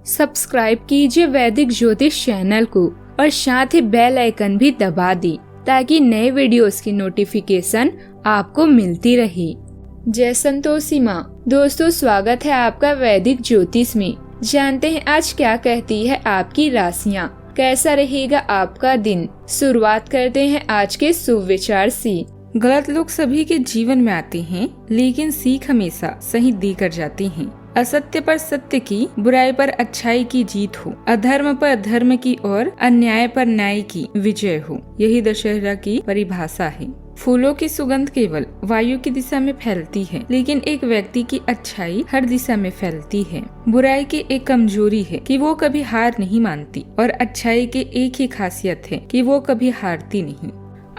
Subscribe कीजिए वैदिक ज्योतिष चैनल को और साथ ही बेल आइकन भी दबा दी ताकि नए वीडियोस की नोटिफिकेशन आपको मिलती रहे। जय संतोषी माँ। दोस्तों, स्वागत है आपका वैदिक ज्योतिष में। जानते हैं आज क्या कहती है आपकी राशियाँ, कैसा रहेगा आपका दिन। शुरुआत करते हैं आज के शुभ विचार से। गलत लोग सभी के जीवन में आते हैं, लेकिन सीख हमेशा सही देकर जाते हैं। असत्य पर सत्य की, बुराई पर अच्छाई की जीत हो, अधर्म पर धर्म की और अन्याय पर न्याय की विजय हो, यही दशहरा की परिभाषा है। फूलों की सुगंध केवल वायु की दिशा में फैलती है, लेकिन एक व्यक्ति की अच्छाई हर दिशा में फैलती है। बुराई की एक कमजोरी है कि वो कभी हार नहीं मानती और अच्छाई की एक ही खासियत है कि वो कभी हारती नहीं।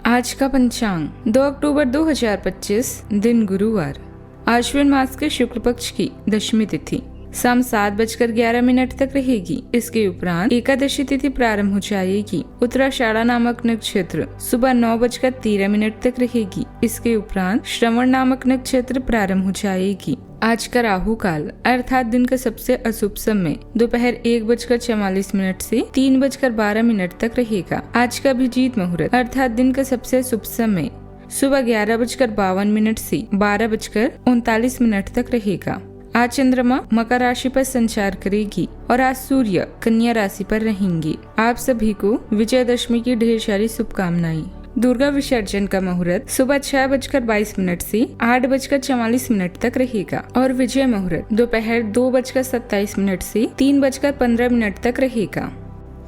आज का पंचांग 2 अक्टूबर 2025, दिन गुरुवार, आश्विन मास के शुक्ल पक्ष की दशमी तिथि शाम 7:11 तक रहेगी। इसके उपरांत एकादशी तिथि प्रारंभ हो जाएगी। उत्तराषाढ़ा नामक नक्षत्र सुबह 9:13 तक रहेगी। इसके उपरांत श्रवण नामक नक्षत्र प्रारंभ हो जाएगी। आज का राहु काल अर्थात दिन का सबसे अशुभ समय दोपहर 1:44 से 3:12 तक रहेगा। आज का अभिजीत मुहूर्त अर्थात दिन का सबसे शुभ समय सुबह 11:52 से 12:39 तक रहेगा। आज चंद्रमा मकर राशि पर संचार करेगी और आज सूर्य कन्या राशि पर रहेंगे। आप सभी को विजयदशमी की ढेर सारी शुभकामनाएं। दुर्गा विसर्जन का मुहूर्त सुबह 6:22 से 8:44 तक रहेगा और विजय मुहूर्त दोपहर 2:27 से 3:15 तक रहेगा।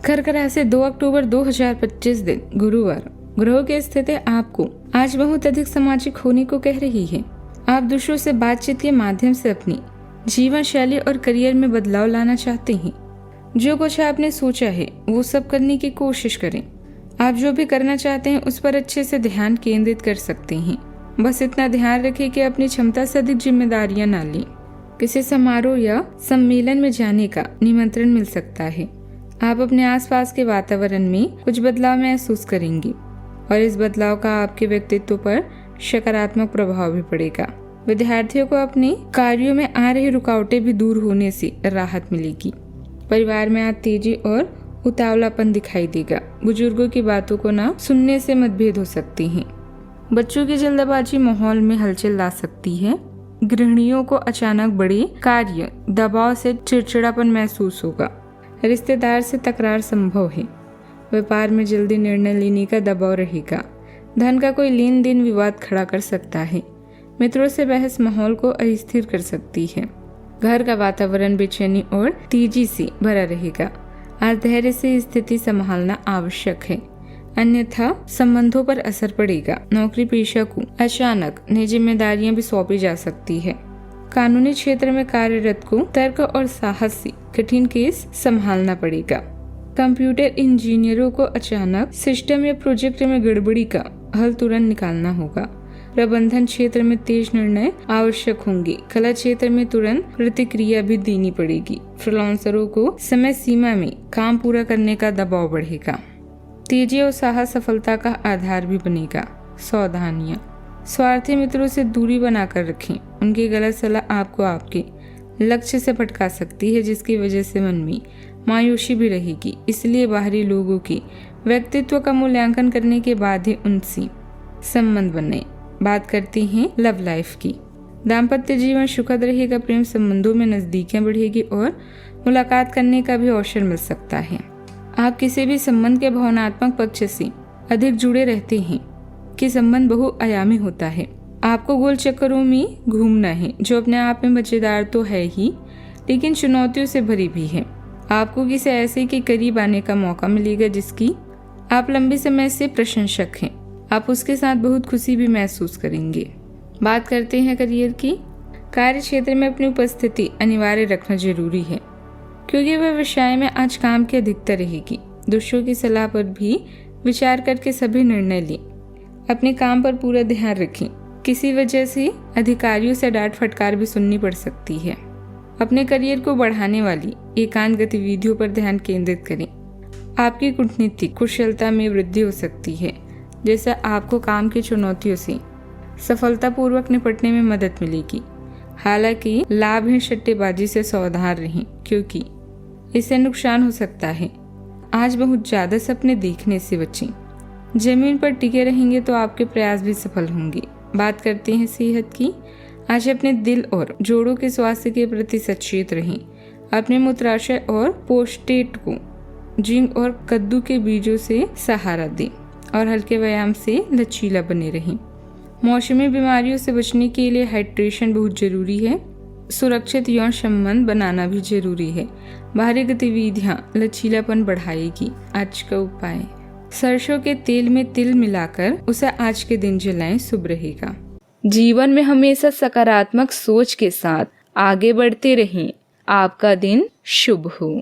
कर्क राशि 2 अक्टूबर 2025, दिन गुरुवार। ग्रहों की स्थिति आपको आज बहुत अधिक सामाजिक होने को कह रही है। आप दूसरों से बातचीत के माध्यम से अपनी जीवन शैली और करियर में बदलाव लाना चाहते हैं। जो कुछ आपने सोचा है वो सब करने की कोशिश करें। आप जो भी करना चाहते हैं उस पर अच्छे से ध्यान केंद्रित कर सकते हैं। बस इतना ध्यान रखें कि अपनी क्षमता से अधिक जिम्मेदारियां न लें। किसी समारोह या सम्मेलन में जाने का निमंत्रण मिल सकता है। आप अपने आसपास के वातावरण में कुछ बदलाव महसूस करेंगे और इस बदलाव का आपके व्यक्तित्व पर सकारात्मक प्रभाव भी पड़ेगा। विद्यार्थियों को अपने कार्यों में आ रही रुकावटें भी दूर होने से राहत मिलेगी। परिवार में आज तेजी और उतावलापन दिखाई देगा। बुजुर्गों की बातों को ना सुनने से मतभेद हो सकते हैं। बच्चों की जल्दबाजी माहौल में हलचल ला सकती है। गृहिणियों को अचानक बड़े कार्य दबाव से चिड़चिड़ापन महसूस होगा। रिश्तेदार से तकरार संभव है। व्यापार में जल्दी निर्णय लेने का दबाव रहेगा। धन का कोई लेन देन विवाद खड़ा कर सकता है। मित्रों से बहस माहौल को अस्थिर कर सकती है। घर का वातावरण बेचैनी और तेजी से भरा रहेगा। आज धैर्य से स्थिति संभालना आवश्यक है, अन्यथा संबंधों पर असर पड़ेगा। नौकरी पेशा को अचानक नई जिम्मेदारियां भी सौंपी जा सकती है। कानूनी क्षेत्र में कार्यरत को तर्क और साहस से कठिन केस संभालना पड़ेगा। कंप्यूटर इंजीनियरों को अचानक सिस्टम या प्रोजेक्ट में गड़बड़ी का हल तुरंत निकालना होगा। प्रबंधन क्षेत्र में तेज निर्णय आवश्यक होंगे। कला क्षेत्र में तुरंत प्रतिक्रिया भी देनी पड़ेगी। फ्रीलांसरों को समय सीमा में काम पूरा करने का दबाव बढ़ेगा। तेजी और साहस सफलता का आधार भी बनेगा। सावधानियां, स्वार्थी मित्रों से दूरी बनाकर रखें। उनकी गलत सलाह आपको आपके लक्ष्य से भटका सकती है, जिसकी वजह से मन में मायूसी भी रहेगी। इसलिए बाहरी लोगों के व्यक्तित्व का मूल्यांकन करने के बाद ही उनसे संबंध बनाएं। बात करते हैं लव लाइफ की। दाम्पत्य जीवन सुखद रहेगा। प्रेम संबंधों में नजदीकियां बढ़ेगी और मुलाकात करने का भी अवसर मिल सकता है। आप किसी भी संबंध के भावनात्मक पक्ष से अधिक जुड़े रहते हैं कि संबंध बहुआयामी होता है। आपको गोल चक्करों में घूमना है, जो अपने आप में मजेदार तो है ही, लेकिन चुनौतियों से भरी भी है। आपको किसी ऐसे के करीब आने का मौका मिलेगा जिसकी आप लंबे समय से प्रशंसक हैं। आप उसके साथ बहुत खुशी भी महसूस करेंगे। बात करते हैं करियर की। कार्य क्षेत्र में अपनी उपस्थिति अनिवार्य रखना जरूरी है, क्योंकि व्यवसाय में आज काम की अधिकता रहेगी। दूसरों की सलाह पर भी विचार करके सभी निर्णय लें। अपने काम पर पूरा ध्यान रखें। किसी वजह से अधिकारियों से डांट फटकार भी सुननी पड़ सकती है। अपने करियर को बढ़ाने वाली एकांत गतिविधियों पर ध्यान केंद्रित करें। आपकी कूटनीतिक कुशलता में वृद्धि हो सकती है, जिससे आपको काम की चुनौतियों से सफलतापूर्वक निपटने में मदद मिलेगी। हालांकि लाभ है सट्टेबाजी से सावधान रहें, क्योंकि इससे नुकसान हो सकता है। आज बहुत ज्यादा सपने देखने से बचें। जमीन पर टिके रहेंगे तो आपके प्रयास भी सफल होंगे। बात करते हैं सेहत की। आज अपने दिल और जोड़ों के स्वास्थ्य के प्रति सचेत रहें। अपने मूत्राशय और प्रोस्टेट को जिंक और कद्दू के बीजों से सहारा दें और हल्के व्यायाम से लचीला बने रहें। मौसमी बीमारियों से बचने के लिए हाइड्रेशन बहुत जरूरी है। सुरक्षित यौन संबंध बनाना भी जरूरी है। बाहरी गतिविधियां लचीलापन बढ़ाएगी। आज का उपाय, सरसों के तेल में तिल मिलाकर उसे आज के दिन जलाएं, शुभ रहेगा। जीवन में हमेशा सकारात्मक सोच के साथ आगे बढ़ते रहें। आपका दिन शुभ हो।